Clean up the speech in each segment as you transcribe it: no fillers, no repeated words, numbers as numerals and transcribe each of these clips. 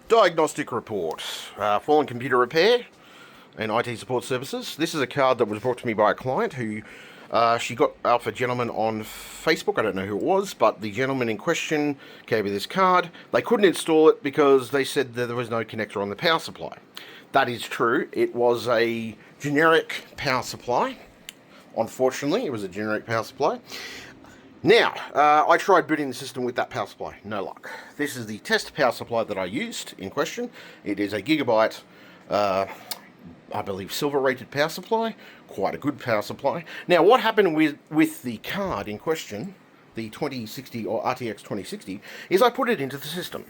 Diagnostic report. Fallen computer repair and IT support services. This is a card that was brought to me by a client who she got off a gentleman on Facebook. I don't know who it was, but the gentleman in question gave me this card. They couldn't install it because they said that there was no connector on the power supply. That is true. It was a generic power supply. Unfortunately, it was a generic power supply. Now, I tried booting the system with that power supply. No luck. This is the test power supply that I used in question. It is a gigabyte, I believe, silver rated power supply. Quite a good power supply. Now, what happened with the card in question, the 2060 or RTX 2060, is I put it into the system.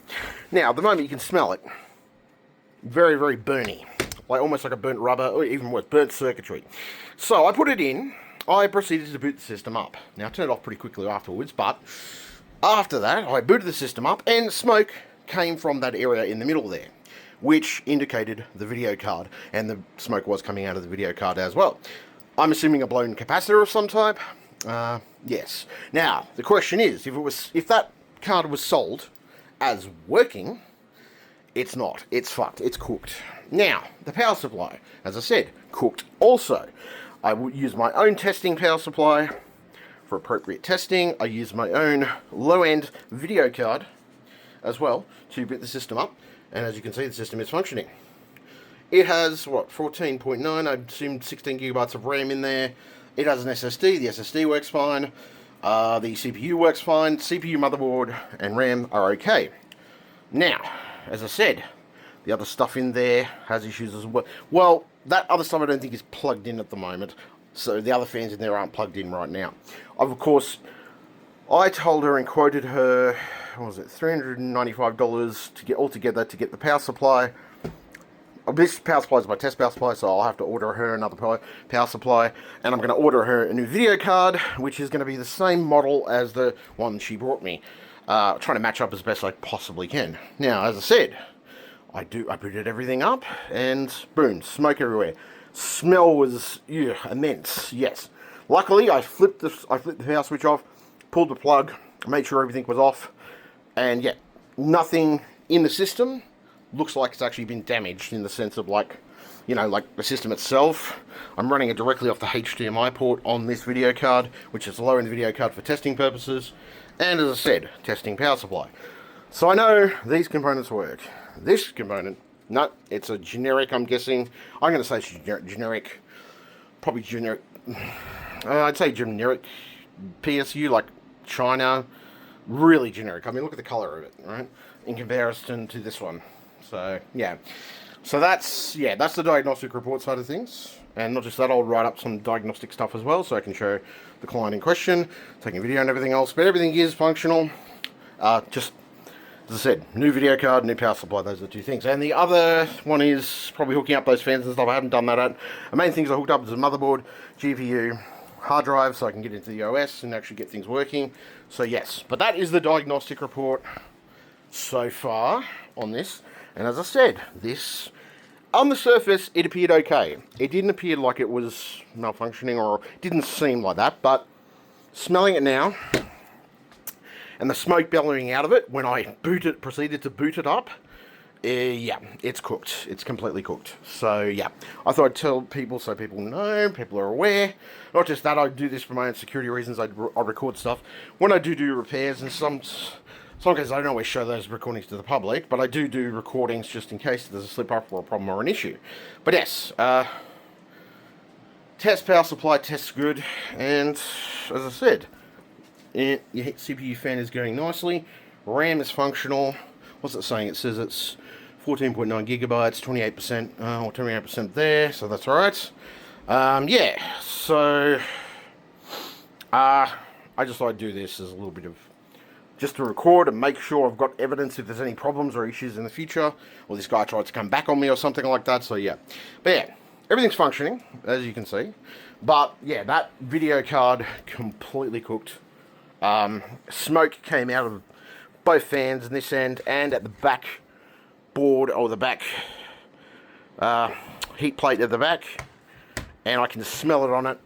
Now, at the moment you can smell it. Very, very burny. Like almost like a burnt rubber, or even worse, burnt circuitry. So I put it in. I proceeded to boot the system up. Now, I turned it off pretty quickly afterwards, but after that, I booted the system up, and smoke came from that area in the middle there, which indicated the video card, and the smoke was coming out of the video card as well. I'm assuming a blown capacitor of some type. Yes. Now, the question is, if that card was sold as working, it's not. It's fucked. It's cooked. Now, the power supply, as I said, cooked also. I would use my own testing power supply for appropriate testing. I use my own low-end video card as well to boot the system up. And as you can see, the system is functioning. It has, 14.9, I assume 16 gigabytes of RAM in there. It has an SSD. The SSD works fine. The CPU works fine. CPU, motherboard, and RAM are okay. Now, as I said, the other stuff in there has issues as well. Well, that other stuff I don't think is plugged in at the moment. So the other fans in there aren't plugged in right now. Of course, I told her and quoted her, what was it, $395 to get altogether to get the power supply. This power supply is my test power supply, so I'll have to order her another power supply. And I'm going to order her a new video card, which is going to be the same model as the one she brought me. Trying to match up as best I possibly can. Now, as I said, I booted everything up, and boom, smoke everywhere. Smell was immense. Yes. Luckily, I flipped the power switch off, pulled the plug, made sure everything was off, and yeah, nothing in the system looks like it's actually been damaged in the sense of like the system itself. I'm running it directly off the HDMI port on this video card, which is a low-end video card for testing purposes, and as I said, testing power supply. So I know these components work. This component, no, it's a generic, I'm guessing. I'm going to say it's generic, probably generic, I'd say generic PSU, like China, really generic. I mean, look at the color of it, right, in comparison to this one. So, yeah. So that's the diagnostic report side of things. And not just that, I'll write up some diagnostic stuff as well, so I can show the client in question, taking a video and everything else. But everything is functional. Just, as I said, new video card, new power supply, those are the two things. And the other one is probably hooking up those fans and stuff. I haven't done that yet. The main things I hooked up is a motherboard, GPU, hard drive, so I can get into the OS and actually get things working. So yes, but that is the diagnostic report so far on this. And as I said, this, on the surface, it appeared okay. It didn't appear like it was malfunctioning, or didn't seem like that, but smelling it now, and the smoke bellowing out of it when I proceeded to boot it up, yeah, it's cooked. It's completely cooked. So yeah, I thought I'd tell people so people know, people are aware. Not just that, I do this for my own security reasons. I record stuff when I do repairs, and some cases I don't always show those recordings to the public, but I do recordings just in case there's a slip up or a problem or an issue. But yes, test power supply tests good, and as I said, your CPU fan is going nicely, RAM is functional. What's it saying? It says it's 14.9 gigabytes, 28%, or 28% there, so that's alright. Yeah, so I just thought I'd do this as a little bit of just to record and make sure I've got evidence if there's any problems or issues in the future, or this guy tries to come back on me or something like that. So yeah, but yeah, everything's functioning as you can see. But yeah, that video card completely cooked. Smoke came out of both fans in this end and at the back board, or the back heat plate at the back, and I can smell it on it.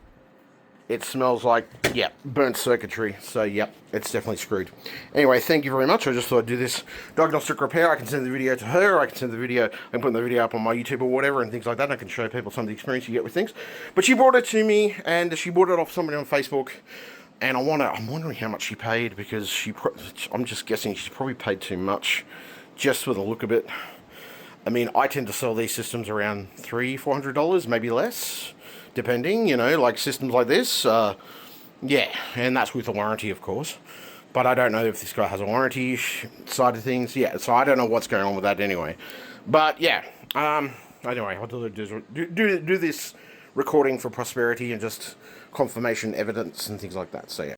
it smells like, yeah, burnt circuitry. So, yep, it's definitely screwed. Anyway, thank you very much. I just thought I'd do this diagnostic repair. I can send the video to her. I can send the video, I can put the video up on my YouTube or whatever and things like that. And I can show people some of the experience you get with things. But she brought it to me, and she bought it off somebody on Facebook. And I'm wondering how much she paid, because I'm just guessing she's probably paid too much just for the look of it. I mean, I tend to sell these systems around $300-400, maybe less, depending, you know, like systems like this. Yeah, and that's with a warranty, of course. But I don't know if this guy has a warranty side of things. Yeah, so I don't know what's going on with that anyway. But yeah, anyway, I'll do this recording for prosperity and just confirmation evidence and things like that. So yeah.